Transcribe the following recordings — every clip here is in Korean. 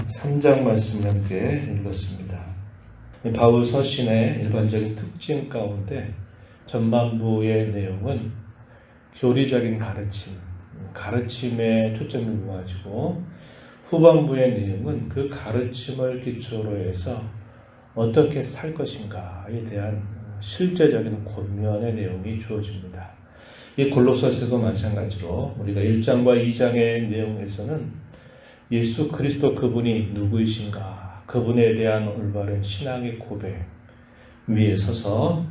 3장 말씀 함께 읽었습니다. 바울 서신의 일반적인 특징 가운데 전반부의 내용은 교리적인 가르침에 초점을 두어가지고 후반부의 내용은 그 가르침을 기초로 해서 어떻게 살 것인가에 대한 실제적인 권면의 내용이 주어집니다. 이 골로새서도 마찬가지로 우리가 1장과 2장의 내용에서는 예수 그리스도 그분이 누구이신가, 그분에 대한 올바른 신앙의 고백 위에 서서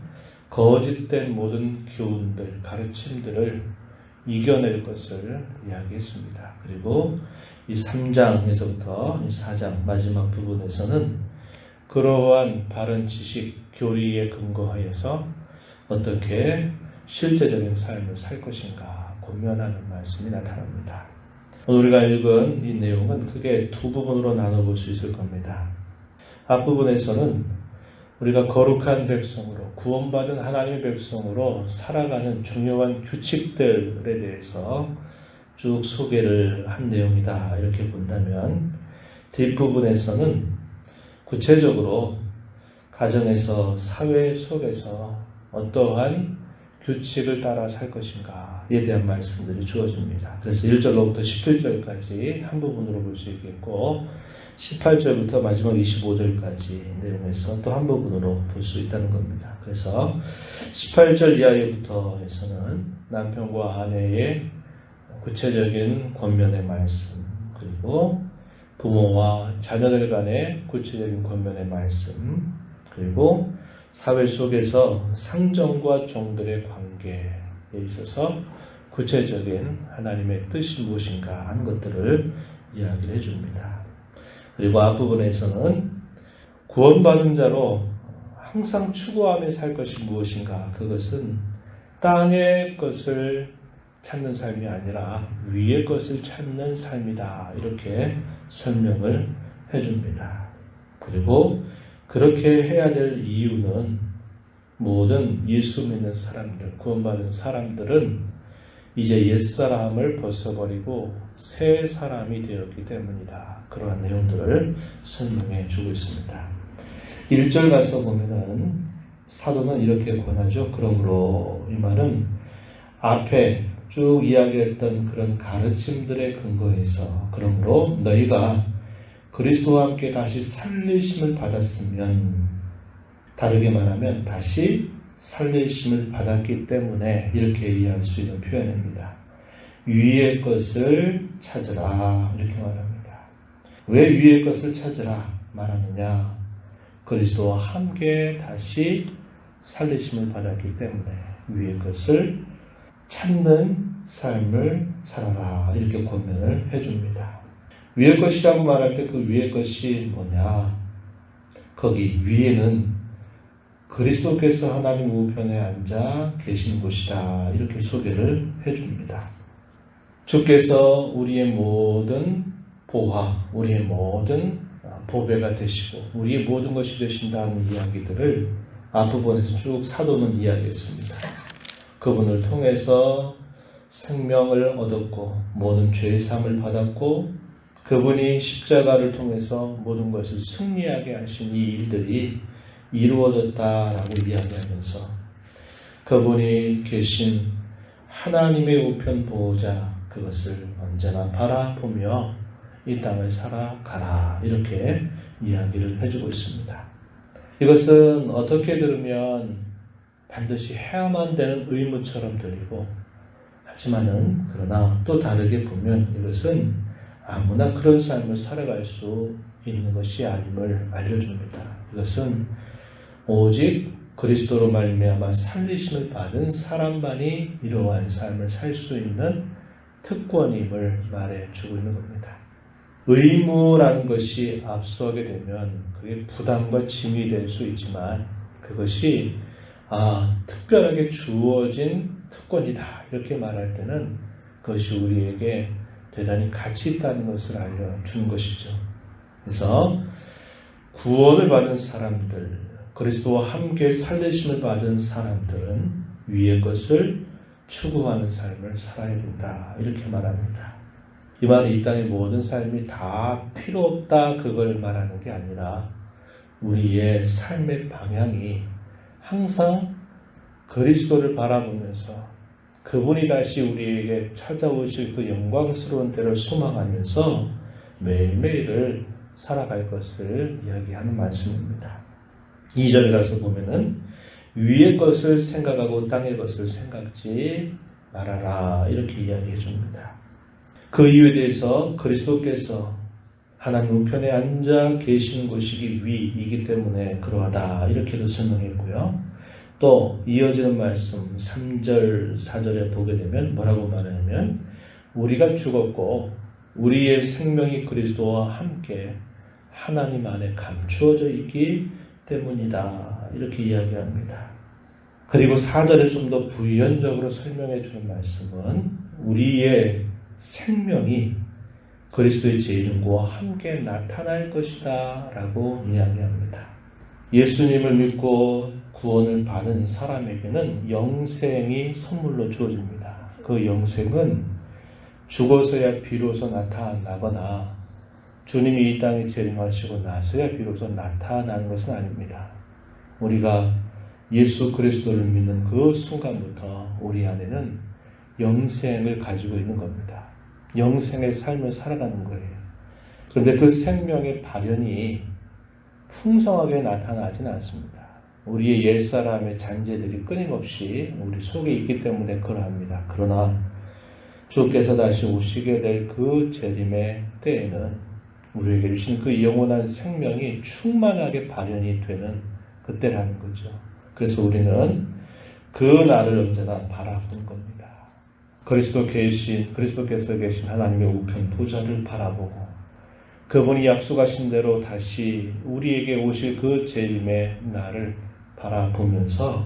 거짓된 모든 교훈들, 가르침들을 이겨낼 것을 이야기했습니다. 그리고 이 3장에서부터 이 4장 마지막 부분에서는 그러한 바른 지식, 교리에 근거하여서 어떻게 실제적인 삶을 살 것인가 권면하는 말씀이 나타납니다. 오늘 우리가 읽은 이 내용은 크게 두 부분으로 나눠볼 수 있을 겁니다. 앞부분에서는 우리가 거룩한 백성으로, 구원받은 하나님의 백성으로 살아가는 중요한 규칙들에 대해서 쭉 소개를 한 내용이다 이렇게 본다면, 뒷부분에서는 구체적으로 가정에서, 사회 속에서 어떠한 규칙을 따라 살 것인가에 대한 말씀들이 주어집니다. 그래서 1절로부터 17절까지 한 부분으로 볼 수 있겠고, 18절부터 마지막 25절까지 내용에서 또 한 부분으로 볼 수 있다는 겁니다. 그래서 18절 이하부터 해서는 남편과 아내의 구체적인 권면의 말씀, 그리고 부모와 자녀들 간의 구체적인 권면의 말씀, 그리고 사회 속에서 상정과 종들의 관계에 있어서 구체적인 하나님의 뜻이 무엇인가 하는 것들을 이야기를 해줍니다. 그리고 앞부분에서는 구원받은 자로 항상 추구하며 살 것이 무엇인가, 그것은 땅의 것을 찾는 삶이 아니라 위의 것을 찾는 삶이다 이렇게 설명을 해줍니다. 그리고 그렇게 해야 될 이유는 모든 예수 믿는 사람들, 구원받은 사람들은 이제 옛사람을 벗어버리고 새 사람이 되었기 때문이다. 그러한 내용들을 설명해 주고 있습니다. 1절 가서 보면은 사도는 이렇게 권하죠. 그러므로 이 말은 앞에 쭉 이야기했던 그런 가르침들의 근거에서, 그러므로 너희가 그리스도와 함께 다시 살리심을 받았으면, 다르게 말하면 다시 살리심을 받았기 때문에 이렇게 이해할 수 있는 표현입니다. 위의 것을 찾으라 이렇게 말합니다. 왜 위의 것을 찾으라 말하느냐? 그리스도와 함께 다시 살리심을 받았기 때문에 위의 것을 찾는 삶을 살아라 이렇게 권면을 해줍니다. 위의 것이라고 말할 때 그 위의 것이 뭐냐? 거기 위에는 그리스도께서 하나님 우편에 앉아 계신 곳이다 이렇게 소개를 해줍니다. 주께서 우리의 모든 보화, 우리의 모든 보배가 되시고 우리의 모든 것이 되신다는 이야기들을 앞부분에서 쭉 사도는 이야기했습니다. 그분을 통해서 생명을 얻었고 모든 죄의 사함을 받았고, 그분이 십자가를 통해서 모든 것을 승리하게 하신 이 일들이 이루어졌다라고 이야기하면서 그분이 계신 하나님의 우편 보호자, 그것을 언제나 바라보며 이 땅을 살아가라 이렇게 이야기를 해주고 있습니다. 이것은 어떻게 들으면 반드시 해야만 되는 의무처럼 들리고, 하지만은 그러나 또 다르게 보면 이것은 아무나 그런 삶을 살아갈 수 있는 것이 아님을 알려줍니다. 이것은 오직 그리스도로 말미암아 살리심을 받은 사람만이 이러한 삶을 살 수 있는 특권임을 말해주고 있는 겁니다. 의무라는 것이 앞서게 되면 그게 부담과 짐이 될 수 있지만, 그것이 특별하게 주어진 특권이다 이렇게 말할 때는 그것이 우리에게 대단히 가치 있다는 것을 알려주는 것이죠. 그래서 구원을 받은 사람들, 그리스도와 함께 살리심을 받은 사람들은 위의 것을 추구하는 삶을 살아야 된다 이렇게 말합니다. 이 말은 이 땅의 모든 삶이 다 필요 없다 그걸 말하는 게 아니라 우리의 삶의 방향이 항상 그리스도를 바라보면서 그분이 다시 우리에게 찾아오실 그 영광스러운 때를 소망하면서 매일매일을 살아갈 것을 이야기하는 말씀입니다. 2절에 가서 보면은 위의 것을 생각하고 땅의 것을 생각지 말아라 이렇게 이야기해 줍니다. 그 이유에 대해서 그리스도께서 하나님 우편에 앉아 계신 곳이기 위이기 때문에 그러하다 이렇게도 설명했고요. 또 이어지는 말씀 3절 4절에 보게 되면 뭐라고 말하냐면 우리가 죽었고 우리의 생명이 그리스도와 함께 하나님 안에 감추어져 있기 때문이다 이렇게 이야기합니다. 그리고 4절에 좀 더 부연적으로 설명해 주는 말씀은 우리의 생명이 그리스도의 재림과 함께 나타날 것이다 라고 이야기합니다. 예수님을 믿고 구원을 받은 사람에게는 영생이 선물로 주어집니다. 그 영생은 죽어서야 비로소 나타나거나 주님이 이 땅에 재림하시고 나서야 비로소 나타나는 것은 아닙니다. 우리가 예수 그리스도를 믿는 그 순간부터 우리 안에는 영생을 가지고 있는 겁니다. 영생의 삶을 살아가는 거예요. 그런데 그 생명의 발현이 풍성하게 나타나지는 않습니다. 우리의 옛사람의 잔재들이 끊임없이 우리 속에 있기 때문에 그러합니다. 그러나 주께서 다시 오시게 될 그 재림의 때에는 우리에게 주신 그 영원한 생명이 충만하게 발현이 되는 그때라는 거죠. 그래서 우리는 그 날을 언제나 바라보는 겁니다. 그리스도께서 계신 하나님의 우편 보좌를 바라보고 그분이 약속하신 대로 다시 우리에게 오실 그 재림의 날을 바라보면서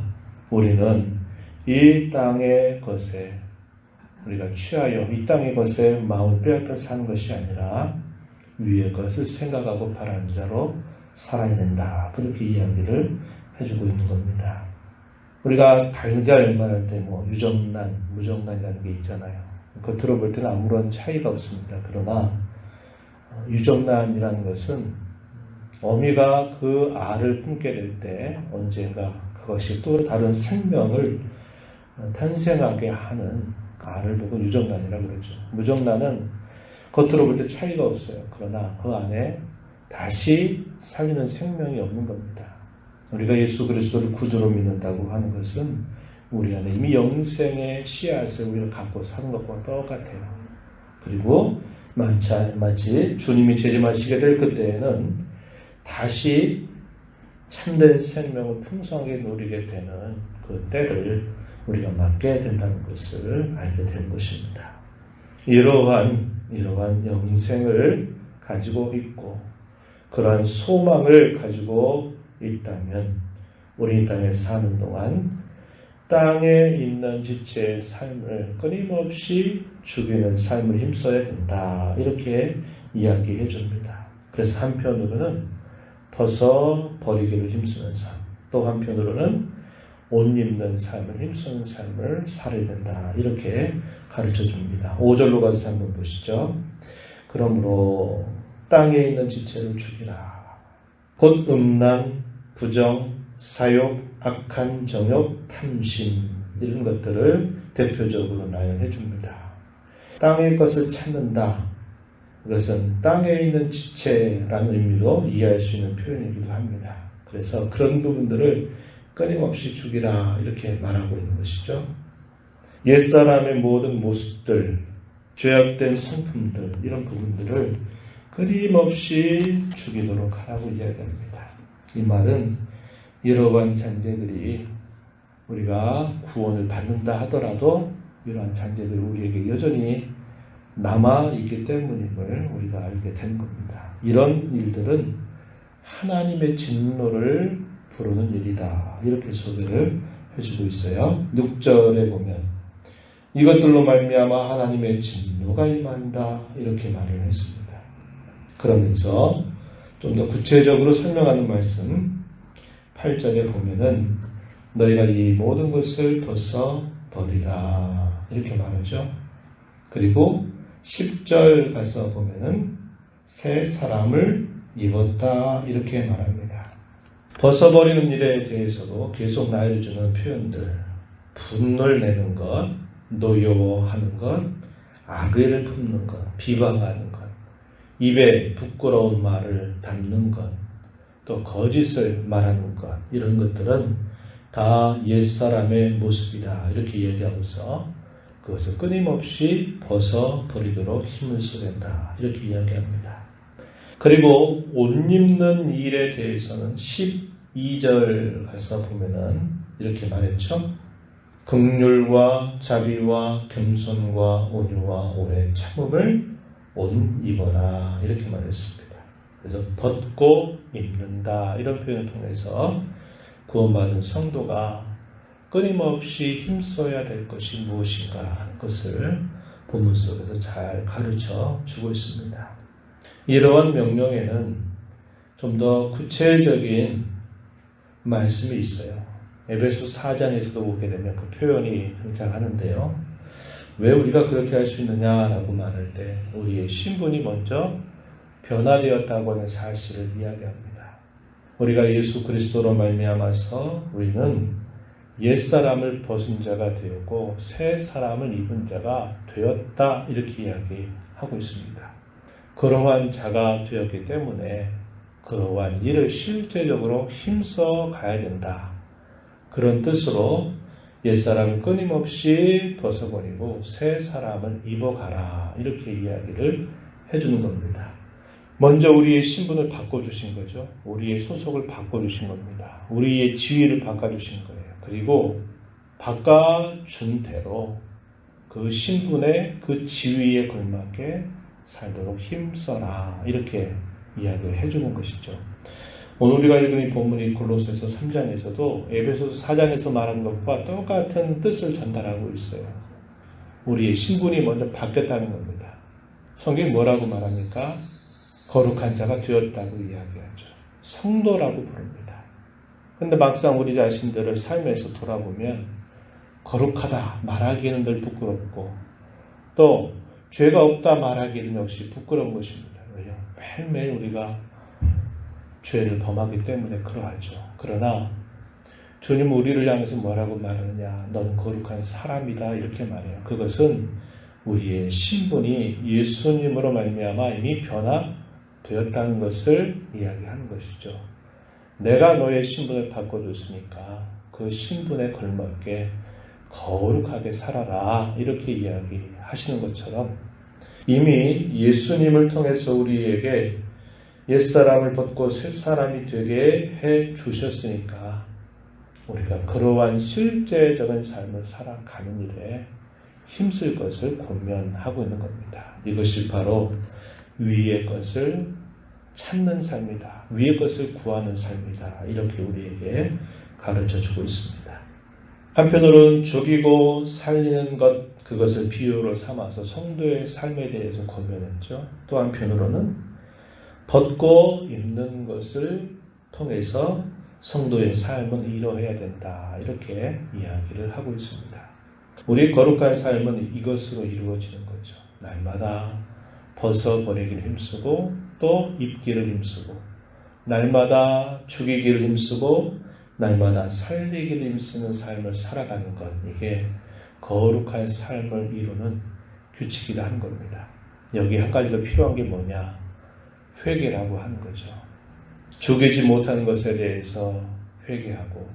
우리는 이 땅의 것에 우리가 취하여 이 땅의 것에 마음을 빼앗겨 사는 것이 아니라 위의 것을 생각하고 바라는 자로 살아야 된다. 그렇게 이야기를 해주고 있는 겁니다. 우리가 달걀 말할 때 유정란, 무정란이라는 게 있잖아요. 겉으로 볼 때는 아무런 차이가 없습니다. 그러나 유정란이라는 것은 어미가 그 알을 품게 될 때 언젠가 그것이 또 다른 생명을 탄생하게 하는 알을 보고 유정란이라고 그러죠. 무정란은 겉으로 볼 때 차이가 없어요. 그러나 그 안에 다시 살리는 생명이 없는 겁니다. 우리가 예수 그리스도를 구주로 믿는다고 하는 것은 우리 안에 이미 영생의 씨앗을 우리가 갖고 사는 것과 똑같아요. 그리고 마치 주님이 재림하시게 될 그때에는 다시 참된 생명을 풍성하게 누리게 되는 그 때를 우리가 맞게 된다는 것을 알게 된 것입니다. 이러한 영생을 가지고 있고 그러한 소망을 가지고 있다면 우리 이 땅에 사는 동안 땅에 있는 지체의 삶을 끊임없이 죽이는 삶을 힘써야 된다. 이렇게 이야기해 줍니다. 그래서 한편으로는 벗어 버리기를 힘쓰는 삶, 또 한편으로는 옷 입는 삶을 힘쓰는 삶을 살아야 된다. 이렇게 가르쳐 줍니다. 5절로 가서 한번 보시죠. 그러므로 땅에 있는 지체를 죽이라. 곧 음란, 부정, 사욕, 악한 정욕, 탐심 이런 것들을 대표적으로 나열해 줍니다. 땅의 것을 찾는다. 그것은 땅에 있는 지체라는 의미로 이해할 수 있는 표현이기도 합니다. 그래서 그런 부분들을 끊임없이 죽이라 이렇게 말하고 있는 것이죠. 옛사람의 모든 모습들, 죄악된 성품들 이런 부분들을 끊임없이 죽이도록 하라고 이야기합니다. 이 말은 이러한 잔재들이 우리가 구원을 받는다 하더라도 이러한 잔재들이 우리에게 여전히 남아있기 때문임을 우리가 알게 된 겁니다. 이런 일들은 하나님의 진노를 부르는 일이다. 이렇게 소개를 해주고 있어요. 6절에 보면 이것들로 말미암아 하나님의 진노가 임한다. 이렇게 말을 했습니다. 그러면서 좀 더 구체적으로 설명하는 말씀 8절에 보면은 너희가 이 모든 것을 벗어 버리라. 이렇게 말하죠. 그리고 10절 가서 보면은 새 사람을 입었다 이렇게 말합니다. 벗어버리는 일에 대해서도 계속 나이를 주는 표현들, 분을 내는 것, 노여워하는 것, 악의를 품는 것, 비방하는 것, 입에 부끄러운 말을 담는 것, 또 거짓을 말하는 것, 이런 것들은 다 옛사람의 모습이다 이렇게 이야기하면서 그것을 끊임없이 벗어버리도록 힘을 써야 된다 이렇게 이야기합니다. 그리고 옷 입는 일에 대해서는 12절 가서 보면은 이렇게 말했죠. 긍휼과 자비와 겸손과 온유와 오래 참음을 옷 입어라 이렇게 말했습니다. 그래서 벗고 입는다 이런 표현을 통해서 구원받은 성도가 끊임없이 힘써야 될 것이 무엇인가 하는 것을 본문 속에서 잘 가르쳐 주고 있습니다. 이러한 명령에는 좀 더 구체적인 말씀이 있어요. 에베소 4장에서도 보게 되면 그 표현이 등장하는데요. 왜 우리가 그렇게 할 수 있느냐라고 말할 때 우리의 신분이 먼저 변화되었다고 하는 사실을 이야기합니다. 우리가 예수 그리스도로 말미암아서 우리는 옛사람을 벗은 자가 되었고 새 사람을 입은 자가 되었다 이렇게 이야기하고 있습니다. 그러한 자가 되었기 때문에 그러한 일을 실제적으로 힘써 가야 된다. 그런 뜻으로 옛사람을 끊임없이 벗어버리고 새 사람을 입어가라 이렇게 이야기를 해주는 겁니다. 먼저 우리의 신분을 바꿔주신 거죠. 우리의 소속을 바꿔주신 겁니다. 우리의 지위를 바꿔주신 거예요. 그리고 바꿔준 대로 그 신분의 그 지위에 걸맞게 살도록 힘써라 이렇게 이야기를 해주는 것이죠. 오늘 우리가 읽은 이 본문이 골로새서 3장에서도 에베소서 4장에서 말한 것과 똑같은 뜻을 전달하고 있어요. 우리의 신분이 먼저 바뀌었다는 겁니다. 성경이 뭐라고 말합니까? 거룩한 자가 되었다고 이야기하죠. 성도라고 부릅니다. 그런데 막상 우리 자신들을 삶에서 돌아보면 거룩하다 말하기에는 늘 부끄럽고 또 죄가 없다 말하기에는 역시 부끄러운 것입니다. 왜요? 매일매일 우리가 죄를 범하기 때문에 그러하죠. 그러나 주님은 우리를 향해서 뭐라고 말하느냐? 넌 거룩한 사람이다 이렇게 말해요. 그것은 우리의 신분이 예수님으로 말미암아 이미 변화되었다는 것을 이야기하는 것이죠. 내가 너의 신분을 바꿔줬으니까 그 신분에 걸맞게 거룩하게 살아라 이렇게 이야기하시는 것처럼 이미 예수님을 통해서 우리에게 옛사람을 벗고 새사람이 되게 해 주셨으니까 우리가 그러한 실제적인 삶을 살아가는 일에 힘쓸 것을 권면하고 있는 겁니다. 이것이 바로 위의 것을 찾는 삶이다. 위의 것을 구하는 삶이다. 이렇게 우리에게 가르쳐주고 있습니다. 한편으로는 죽이고 살리는 것, 그것을 비유로 삼아서 성도의 삶에 대해서 권면했죠. 또 한편으로는 벗고 입는 것을 통해서 성도의 삶은 이루어야 된다. 이렇게 이야기를 하고 있습니다. 우리 거룩한 삶은 이것으로 이루어지는 거죠. 날마다 벗어버리기를 힘쓰고 또 입기를 힘쓰고 날마다 죽이기를 힘쓰고 날마다 살리기를 힘쓰는 삶을 살아가는 것. 이게 거룩한 삶을 이루는 규칙이다 하는 겁니다. 여기 한 가지 더 필요한 게 뭐냐? 회개라고 하는 거죠. 죽이지 못한 것에 대해서 회개하고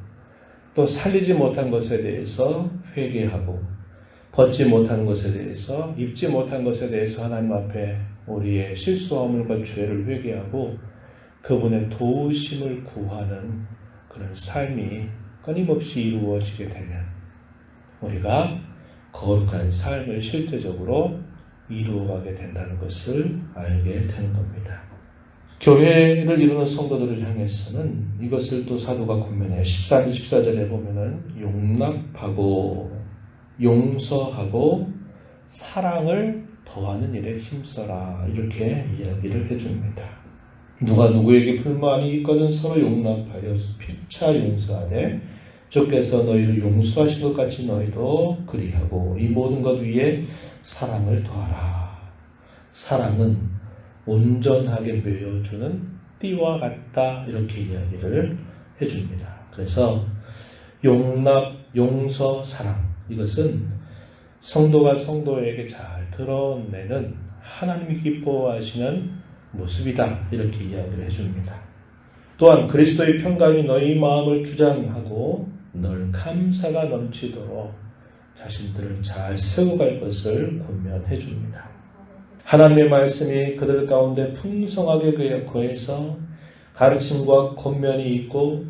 또 살리지 못한 것에 대해서 회개하고 벗지 못한 것에 대해서 입지 못한 것에 대해서 하나님 앞에 우리의 실수함과 죄를 회개하고 그분의 도우심을 구하는 그런 삶이 끊임없이 이루어지게 되면 우리가 거룩한 삶을 실제적으로 이루어가게 된다는 것을 알게 되는 겁니다. 교회를 이루는 성도들을 향해서는 이것을 또 사도가 권면해요. 13절, 14절에 보면은 용납하고 용서하고 사랑을 더하는 일에 힘써라 이렇게 이야기를 해줍니다. 누가 누구에게 불만이 있거든 서로 용납하여 피차 용서하되 주께서 너희를 용서하신 것 같이 너희도 그리하고 이 모든 것 위에 사랑을 더하라. 사랑은 온전하게 메어주는 띠와 같다 이렇게 이야기를 해줍니다. 그래서 용납, 용서, 사랑 이것은 성도가 성도에게 잘 드러내는 하나님이 기뻐하시는 모습이다 이렇게 이야기를 해줍니다. 또한 그리스도의 평강이 너희 마음을 주장하고 늘 감사가 넘치도록 자신들을 잘 세워갈 것을 권면해 줍니다. 하나님의 말씀이 그들 가운데 풍성하게 거해서 가르침과 권면이 있고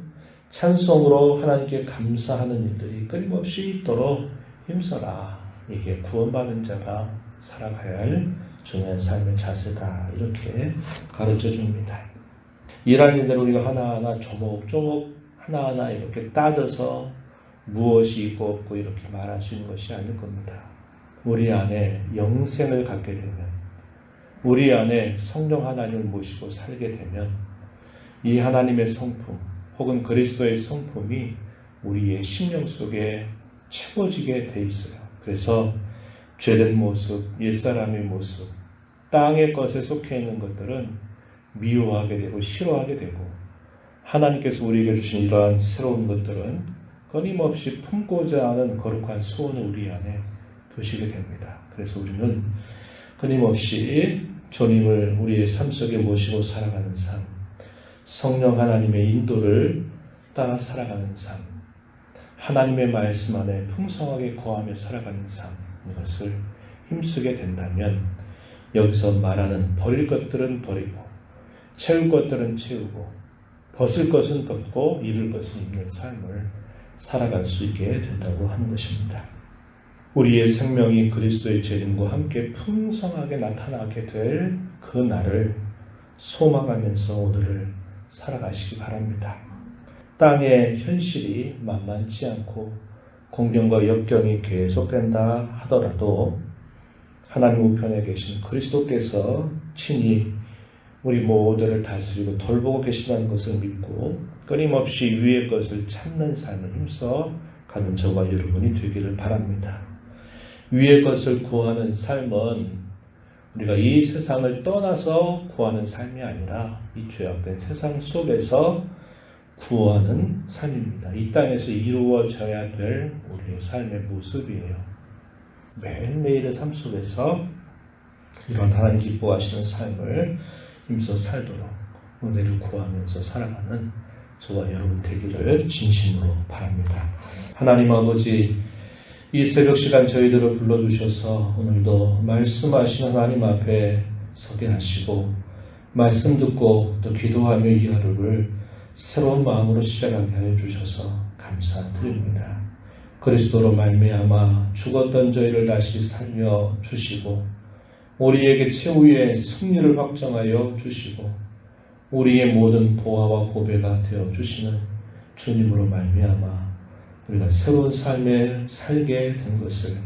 찬송으로 하나님께 감사하는 일들이 끊임없이 있도록 힘써라. 이게 구원받은 자가 살아가야 할 중요한 삶의 자세다. 이렇게 가르쳐 줍니다. 일할 일들을 우리가 하나하나 조목조목 하나하나 이렇게 따져서 무엇이 있고 없고 이렇게 말할 수 있는 것이 아닐 겁니다. 우리 안에 영생을 갖게 되면, 우리 안에 성령 하나님을 모시고 살게 되면 이 하나님의 성품 혹은 그리스도의 성품이 우리의 심령 속에 채워지게 돼 있어요. 그래서 죄된 모습, 옛사람의 모습, 땅의 것에 속해 있는 것들은 미워하게 되고 싫어하게 되고 하나님께서 우리에게 주신 이러한 새로운 것들은 끊임없이 품고자 하는 거룩한 소원을 우리 안에 두시게 됩니다. 그래서 우리는 끊임없이 주님을 우리의 삶 속에 모시고 살아가는 삶, 성령 하나님의 인도를 따라 살아가는 삶, 하나님의 말씀 안에 풍성하게 거하며 살아가는 삶, 이것을 힘쓰게 된다면 여기서 말하는 버릴 것들은 버리고 채울 것들은 채우고 벗을 것은 벗고 입을 것은 입는 삶을 살아갈 수 있게 된다고 하는 것입니다. 우리의 생명이 그리스도의 재림과 함께 풍성하게 나타나게 될 그 날을 소망하면서 오늘을 살아가시기 바랍니다. 땅의 현실이 만만치 않고 공경과 역경이 계속된다 하더라도 하나님 우편에 계신 그리스도께서 친히 우리 모두를 다스리고 돌보고 계시다는 것을 믿고 끊임없이 위의 것을 찾는 삶을 힘써 가는 저와 여러분이 되기를 바랍니다. 위의 것을 구하는 삶은 우리가 이 세상을 떠나서 구하는 삶이 아니라 이 죄악된 세상 속에서 구하는 삶입니다. 이 땅에서 이루어져야 될 우리의 삶의 모습이에요. 매일매일의 삶 속에서 이런 하나님 기뻐하시는 삶을 힘써 살도록 은혜를 구하면서 살아가는 저와 여러분 되기를 진심으로 바랍니다. 하나님 아버지, 이 새벽 시간 저희들을 불러주셔서 오늘도 말씀하시는 하나님 앞에 서게 하시고 말씀 듣고 또 기도하며 이 하루를 새로운 마음으로 시작하게 하여 주셔서 감사드립니다. 그리스도로 말미암아 죽었던 저희를 다시 살려 주시고 우리에게 최후의 승리를 확정하여 주시고 우리의 모든 보화와 보배가 되어 주시는 주님으로 말미암아 우리가 새로운 삶을 살게 된 것을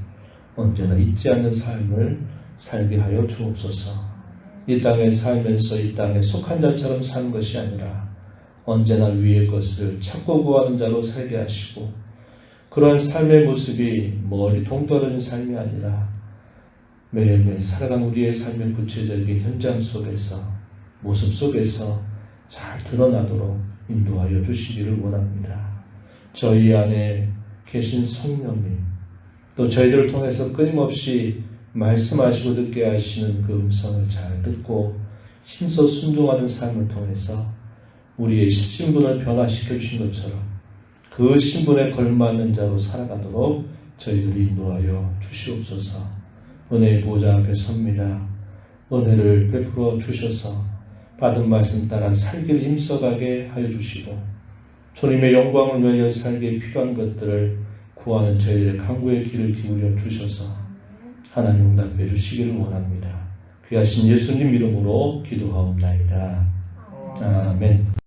언제나 잊지 않는 삶을 살게 하여 주옵소서. 이 땅에 살면서 이 땅에 속한 자처럼 사는 것이 아니라 언제나 위의 것을 찾고 구하는 자로 살게 하시고 그러한 삶의 모습이 멀리 동떨어진 삶이 아니라 매일매일 살아간 우리의 삶의 구체적인 현장 속에서 모습 속에서 잘 드러나도록 인도하여 주시기를 원합니다. 저희 안에 계신 성령님 또 저희들을 통해서 끊임없이 말씀하시고 듣게 하시는 그 음성을 잘 듣고 힘써 순종하는 삶을 통해서 우리의 신분을 변화시켜 주신 것처럼 그 신분에 걸맞는 자로 살아가도록 저희들을 인도하여 주시옵소서. 은혜의 보좌 앞에 섭니다. 은혜를 베풀어 주셔서 받은 말씀 따라 살기를 힘써가게 하여 주시고 주님의 영광을 위하여 살기에 필요한 것들을 구하는 저희들의 간구의 귀를 기울여 주셔서 하나님 응답해 주시기를 원합니다. 귀하신 예수님 이름으로 기도하옵나이다. 아멘.